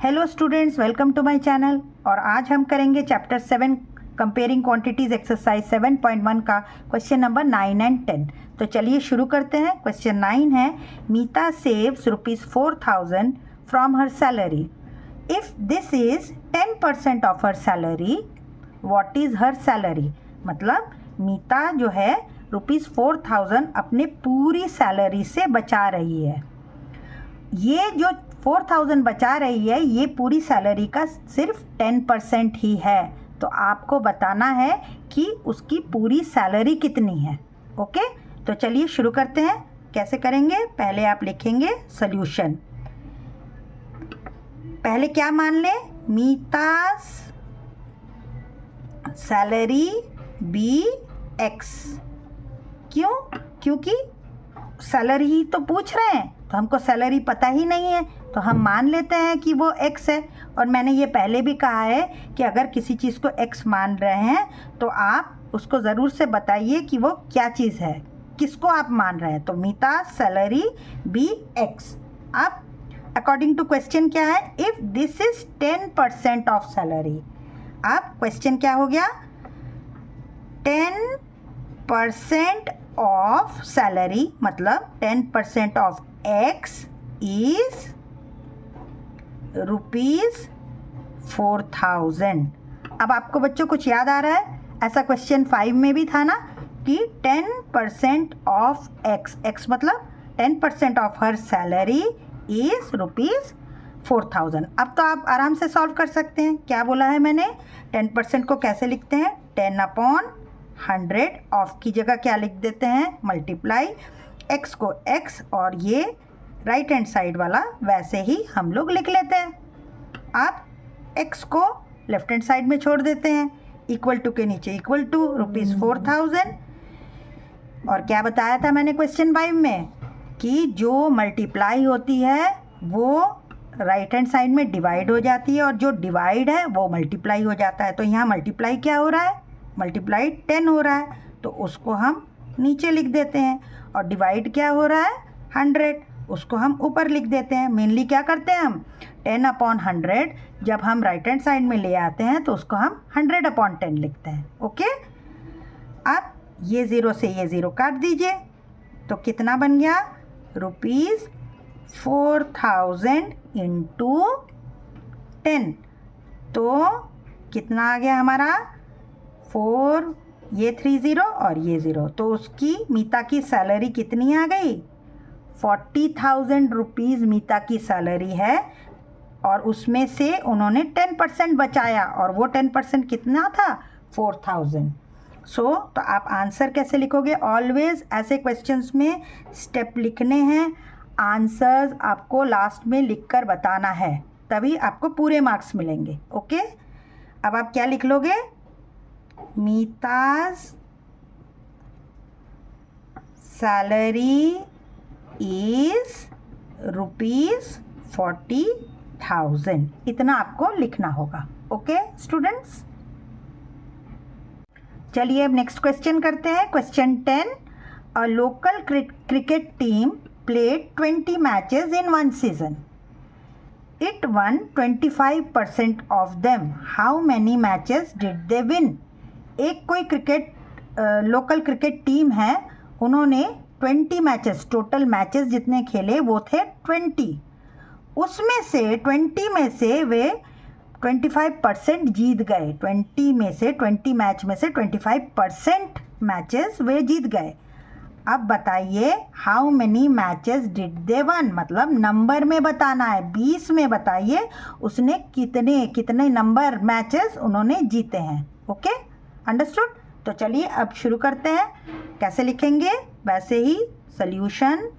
Hello students, welcome to my channel. और आज हम करेंगे चैप्टर 7 कंपेयरिंग क्वांटिटीज एक्सरसाइज 7.1 का क्वेश्चन नंबर 9 एंड 10। तो चलिए शुरू करते हैं। क्वेश्चन 9 है, Meeta saves ₹4,000 from her salary. If this is 10% of her salary, what is her salary. मतलब मीता जो है ₹4,000 अपने पूरी सैलरी से बचा रही है। ये जो 4,000 बचा रही है, ये पूरी सैलरी का सिर्फ 10% ही है। तो आपको बताना है कि उसकी पूरी सैलरी कितनी है। ओके, तो चलिए शुरू करते हैं। कैसे करेंगे, पहले आप लिखेंगे सॉल्यूशन। पहले क्या मान लें, मीता's सैलरी बी एक्स। क्यों? क्योंकि सैलरी ही तो पूछ रहे हैं, तो हमको सैलरी पता ही नहीं है, तो हम मान लेते हैं कि वो एक्स है। और मैंने ये पहले भी कहा है कि अगर किसी चीज़ को एक्स मान रहे हैं तो आप उसको ज़रूर से बताइए कि वो क्या चीज़ है, किसको आप मान रहे हैं। तो मीता सैलरी बी एक्स। अब अकॉर्डिंग टू क्वेश्चन क्या है, if this is 10% of salary. अब क्वेश्चन क्या हो गया, 10% ऑफ सैलरी मतलब 10% ऑफ एक्स इज ₹4,000। अब आपको बच्चों कुछ याद आ रहा है, ऐसा क्वेश्चन 5 में भी था ना कि 10% ऑफ एक्स, एक्स मतलब 10% ऑफ हर सैलरी इज ₹4,000। अब तो आप आराम से सॉल्व कर सकते हैं। क्या बोला है मैंने, 10% को कैसे लिखते हैं, 10/100। ऑफ की जगह क्या लिख देते हैं, मल्टीप्लाई। एक्स को एक्स और ये राइट हैंड साइड वाला वैसे ही हम लोग लिख लेते हैं। आप एक्स को लेफ्ट हैंड साइड में छोड़ देते हैं, इक्वल टू के नीचे इक्वल टू ₹4,000। और क्या बताया था मैंने क्वेश्चन 5 में कि जो मल्टीप्लाई होती है वो राइट हैंड साइड में डिवाइड हो जाती है, और जो डिवाइड है वो मल्टीप्लाई हो जाता है। तो यहाँ मल्टीप्लाई क्या हो रहा है, मल्टीप्लाई 10 हो रहा है, तो उसको हम नीचे लिख देते हैं। और डिवाइड क्या हो रहा है, 100, उसको हम ऊपर लिख देते हैं। मेनली क्या करते हैं हम, 10/100 जब हम राइट हैंड साइड में ले आते हैं तो उसको हम 100/10 लिखते हैं। ओके, अब ये ज़ीरो से ये ज़ीरो काट दीजिए, तो कितना बन गया, ₹4,000 इंटू 10। तो कितना आ गया हमारा, 4, ये 3 ज़ीरो और ये ज़ीरो, तो उसकी मीता की सैलरी कितनी आ गई, ₹40,000 मीता की सैलरी है। और उसमें से उन्होंने 10% बचाया, और वो 10% कितना था, 4,000। तो आप आंसर कैसे लिखोगे, ऑलवेज ऐसे क्वेश्चंस में स्टेप लिखने हैं, आंसर्स आपको लास्ट में लिखकर बताना है, तभी आपको पूरे मार्क्स मिलेंगे। ओके, अब आप क्या लिख लोगे, मीता's सैलरी इज ₹40,000, इतना आपको लिखना होगा। ओके स्टूडेंट्स, चलिए अब नेक्स्ट क्वेश्चन करते हैं। Question 10, a local cricket team played 20 matches in one season. It one 25% of them, how many matches did they win. एक कोई लोकल क्रिकेट टीम है, उन्होंने 20 मैचेस, टोटल मैचेस जितने खेले वो थे 20। उसमें से 20 में से वे 25% जीत गए। 20 में से 20 मैच में से 25% मैचेस वे जीत गए। अब बताइए, how many matches did they one, मतलब नंबर में बताना है, 20 में बताइए उसने कितने कितने नंबर मैचेस उन्होंने जीते हैं। Okay, understood. तो चलिए अब शुरू करते हैं। कैसे लिखेंगे, वैसे ही सॉल्यूशन।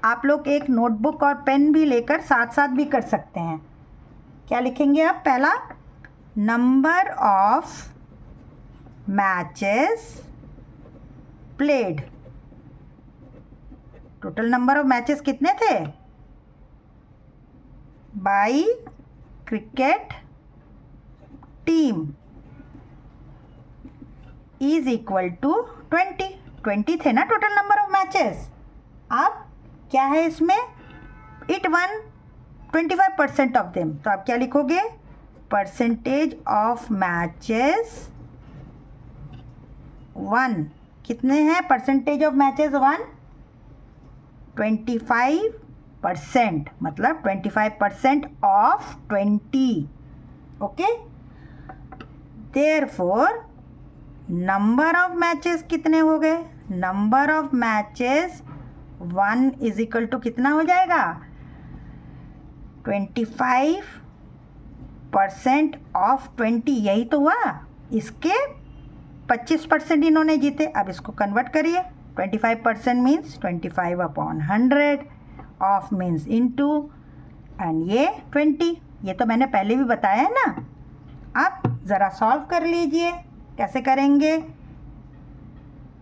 आप लोग एक नोटबुक और पेन भी लेकर साथ साथ भी कर सकते हैं। क्या लिखेंगे अब, पहला, number of matches played. Total number of matches कितने थे, by cricket team is equal to 20 थे ना टोटल नंबर ऑफ मैचेस। अब क्या है इसमें, इट वन 25% ऑफ देम, तो आप क्या लिखोगे, परसेंटेज ऑफ मैचेस 1, कितने हैं परसेंटेज ऑफ मैचेस 1, 25%, मतलब 25% of 20, okay. Therefore number of matches कितने हो गए, number of matches 1 is equal to कितना हो जाएगा, 25% ऑफ 20, यही तो हुआ, इसके 25% इन्होंने जीते। अब इसको कन्वर्ट करिए, 25% means 25/100, of means into, and ये 20, ये तो मैंने पहले भी बताया है ना। अब ज़रा सॉल्व कर लीजिए, कैसे करेंगे,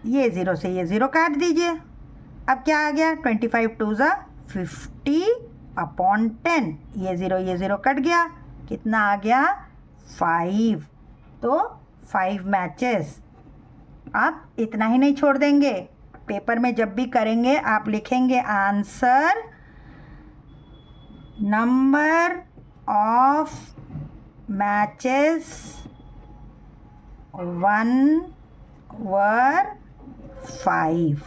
ये 0 से ये 0 काट दीजिए, अब क्या आ गया, 25 2 ज़ा 50/10, ये 0 कट गया, कितना आ गया 5, तो 5 मैचेस। आप इतना ही नहीं छोड़ देंगे, पेपर में जब भी करेंगे आप लिखेंगे answer number of matches 1 were 5।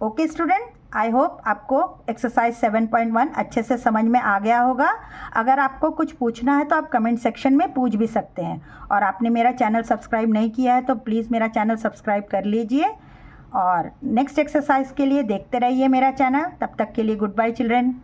Okay student, I hope आपको एक्सरसाइज 7.1 अच्छे से समझ में आ गया होगा। अगर आपको कुछ पूछना है तो आप कमेंट सेक्शन में पूछ भी सकते हैं, और आपने मेरा चैनल सब्सक्राइब नहीं किया है तो प्लीज़ मेरा चैनल सब्सक्राइब कर लीजिए, और नेक्स्ट एक्सरसाइज के लिए देखते रहिए मेरा चैनल। तब तक के लिए गुड बाय चिल्ड्रेन।